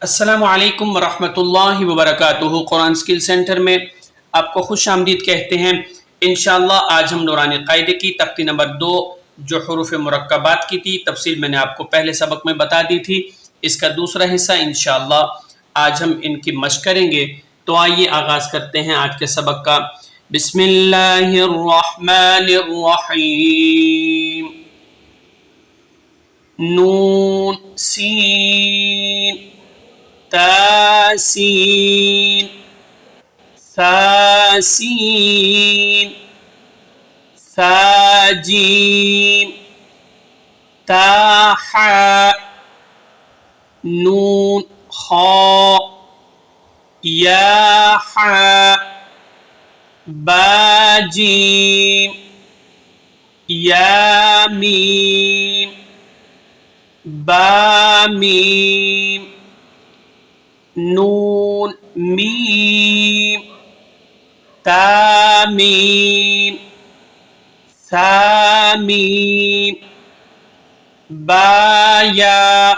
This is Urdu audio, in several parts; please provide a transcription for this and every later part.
السلام علیکم ورحمۃ اللہ وبرکاتہ۔ قرآن سکل سینٹر میں آپ کو خوش آمدید کہتے ہیں۔ انشاءاللہ آج ہم نورانی قاعدے کی تختی نمبر 2 جو حروف مرکبات کی تھی، تفصیل میں نے آپ کو پہلے سبق میں بتا دی تھی، اس کا دوسرا حصہ انشاءاللہ آج ہم ان کی مشق کریں گے۔ تو آئیے آغاز کرتے ہیں آج کے سبق کا۔ بسم اللہ الرحمن الرحیم۔ نون سین تا سین ثا سین ثا جیم تا حا نون خا یا حا با جیم یا میم با میم نون میم تا میم ثا میم با یا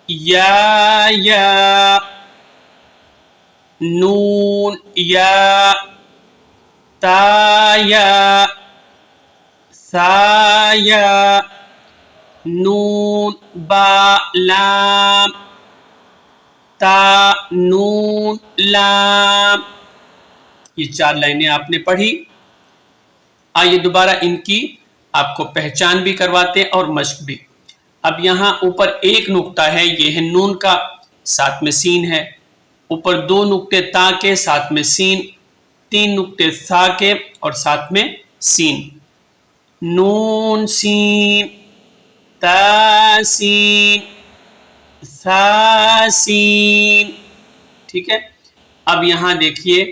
یا نون یا تا یا ثا یا نون با لام تا نون لام۔ یہ 4 لائنیں آپ نے پڑھی۔ آئیے دوبارہ ان کی آپ کو پہچان بھی کرواتے اور مشق بھی۔ اب یہاں اوپر ایک نقطہ ہے، یہ ہے نون کا، ساتھ میں سین ہے۔ اوپر 2 نقطے تا کے، ساتھ میں سین، 3 نقطے ثا کے اور ساتھ میں سین۔ نون سین تا سین ثا سین، ٹھیک ہے۔ اب یہاں دیکھیے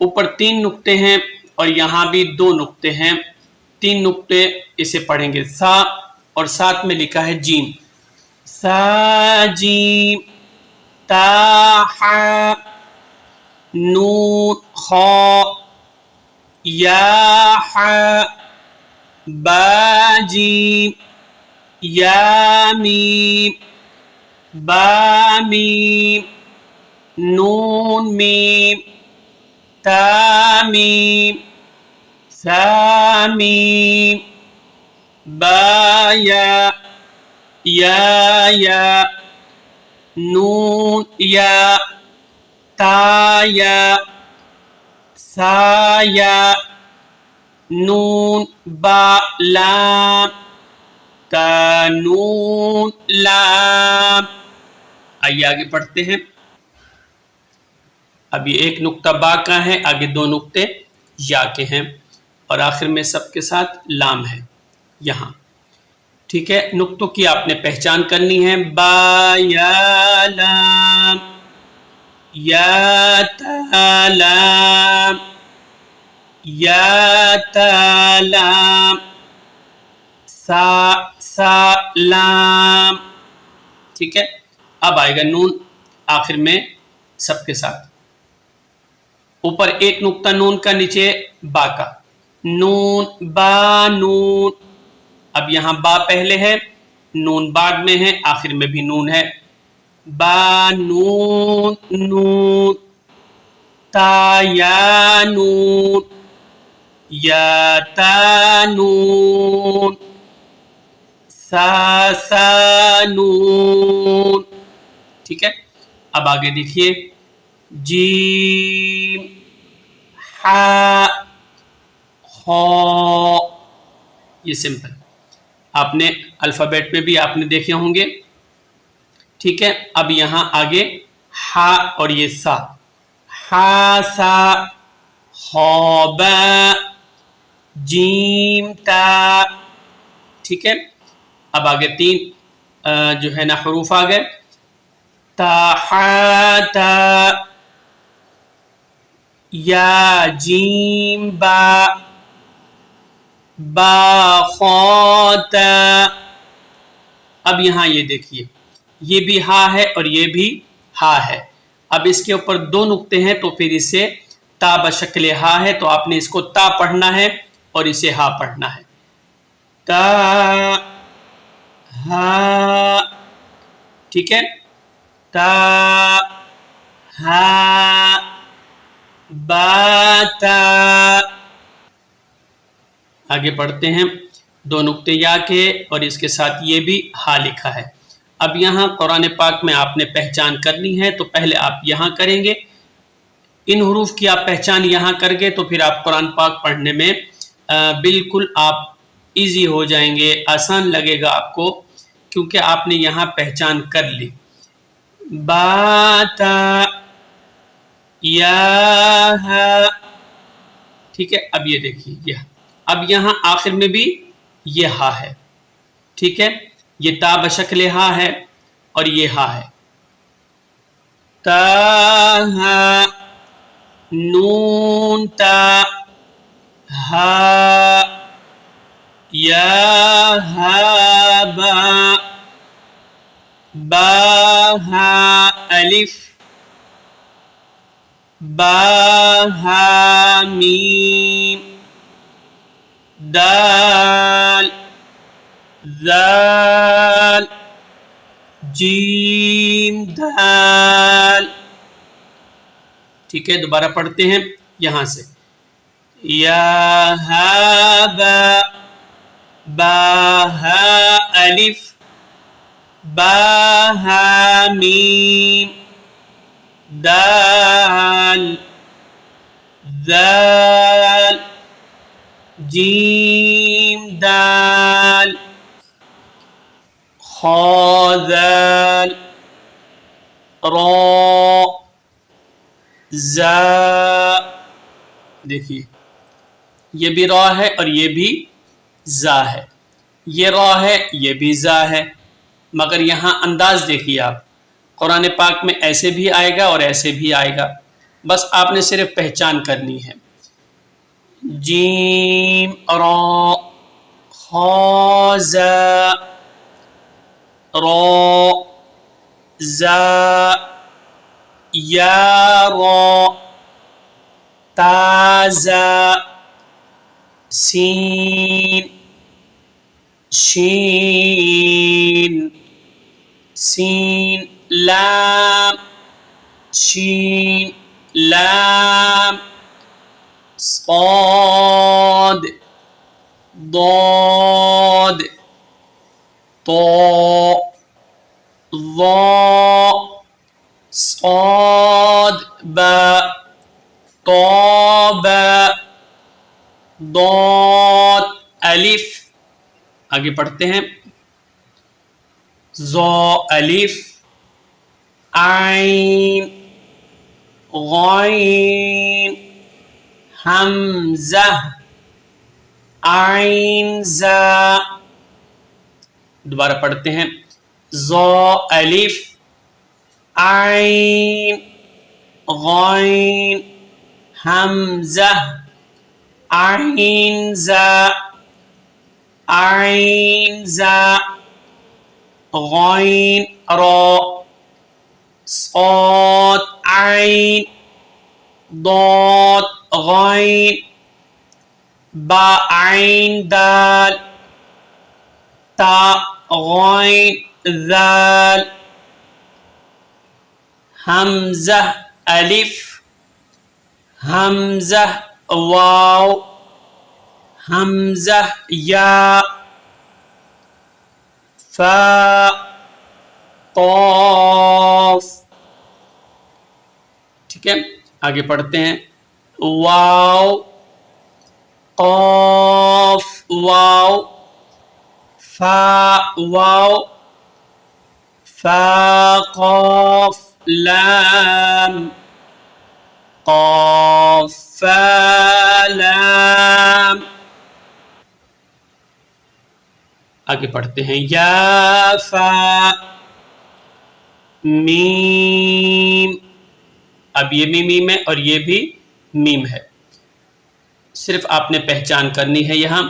اوپر 3 نقطے ہیں اور یہاں بھی 2 نقطے ہیں۔ 3 نقطے اسے پڑھیں گے ثا اور ساتھ میں لکھا ہے جیم۔ ثا جیم تا حا نون خا یا حا با جیم یا میم با میم نون میم تا میم ثا میم با یا نون یا تا یا ثا یا نون با لام تا نون لام۔ آئیے آگے پڑھتے ہیں۔ اب یہ ایک نقطہ با کا ہے، آگے 2 نقطے یا کے ہیں اور آخر میں سب کے ساتھ لام ہے یہاں، ٹھیک ہے۔ نقطوں کی آپ نے پہچان کرنی ہے۔ با یا لام یا تا لام یا تا لام سا لام، ٹھیک ہے۔ اب آئے گا نون آخر میں سب کے ساتھ۔ اوپر ایک نقطہ نون کا، نیچے با کا، نون با نون۔ اب یہاں با پہلے ہے، نون بعد میں ہے، آخر میں بھی نون ہے۔ با نون نون تا یا نون یا تا نون سا نون، ٹھیک ہے۔ اب آگے دیکھیے جیم حا خا، یہ سمپل آپ نے الفابیٹ میں بھی آپ نے دیکھے ہوں گے، ٹھیک ہے۔ اب یہاں آگے ہا اور یہ سا، ہا سا خا با جیم تا، ٹھیک ہے۔ اب آگے 3 جو ہے نا حروف آ گئے، تا حا تا یا جیم با با خا تا۔ اب یہاں یہ دیکھیے یہ بھی ہا ہے اور یہ بھی ہا ہے۔ اب اس کے اوپر 2 نقطے ہیں تو پھر اسے تا بشکل ہا ہے تو آپ نے اس کو تا پڑھنا ہے اور اسے ہا پڑھنا ہے. تا ہا. ٹھیک ہے. تا ہا با تا. آگے پڑھتے ہیں. 2 نقطے یا کے اور اس کے ساتھ یہ بھی ہا لکھا ہے. اب یہاں قرآن پاک میں آپ نے پہچان کرنی ہے تو پہلے آپ یہاں کریں گے. ان حروف کی آپ پہچان یہاں کر گے تو پھر آپ قرآن پاک پڑھنے میں بالکل آپ ایزی ہو جائیں گے, آسان لگے گا آپ کو, کیونکہ آپ نے یہاں پہچان کر لی. با تا یا ہا. ٹھیک ہے. اب یہ دیکھیے یہ اب یہاں آخر میں بھی یہ ہا ہے. ٹھیک ہے. یہ تا بشکل ہا ہے اور یہ ہا ہے. تا ہا نون تا ہا یا ہا با با ہا الف با ہا میم دال ذال جیم دال. ٹھیک ہے. دوبارہ پڑھتے ہیں یہاں سے. یا ہا با با ہا الف با ہا میم دال ذال جیم دال خا ذال را زا. دیکھیے یہ بھی را ہے اور یہ بھی زا ہے. یہ را ہے یہ بھی زا ہے, مگر یہاں انداز دیکھیے آپ. قرآن پاک میں ایسے بھی آئے گا اور ایسے بھی آئے گا, بس آپ نے صرف پہچان کرنی ہے. جیم را خا زا را زا یا را تا زا سین شین سین لام شین لام صاد ضاد طا ظا صاد با طا با ضاد الف. آگے پڑھتے ہیں. ظا الف عین غین حمزہ عین زا. دوبارہ پڑھتے ہیں. ظا الف عین غین حمزہ عین زا عین زا غین را صاد عین ضاد غین با عین دال تا غین ذال حمزہ الف حمزہ واو حمزہ یا فا قاف. ٹھیک ہے. آگے پڑھتے ہیں. واو قاف واو فا واو فا قاف لام قاف فا لام. آگے پڑھتے ہیں. یا فا میم. اب یہ بھی میم ہے اور یہ بھی میم ہے, صرف آپ نے پہچان کرنی ہے یہاں.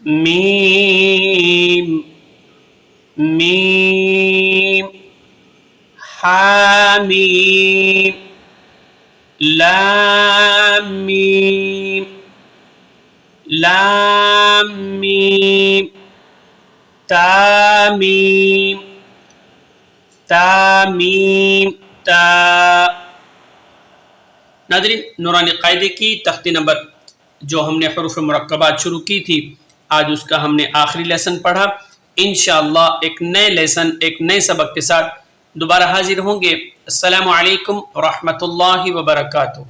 میم میم حامیم لام میم لام میم تامیم تا میم تا. ناظرین، نورانی قاعدے کی تختی نمبر جو ہم نے حروف مرکبات شروع کی تھی، آج اس کا ہم نے آخری لیسن پڑھا. انشاءاللہ ایک نئے لیسن، ایک نئے سبق کے ساتھ دوبارہ حاضر ہوں گے. السلام علیکم ورحمۃ اللہ وبرکاتہ.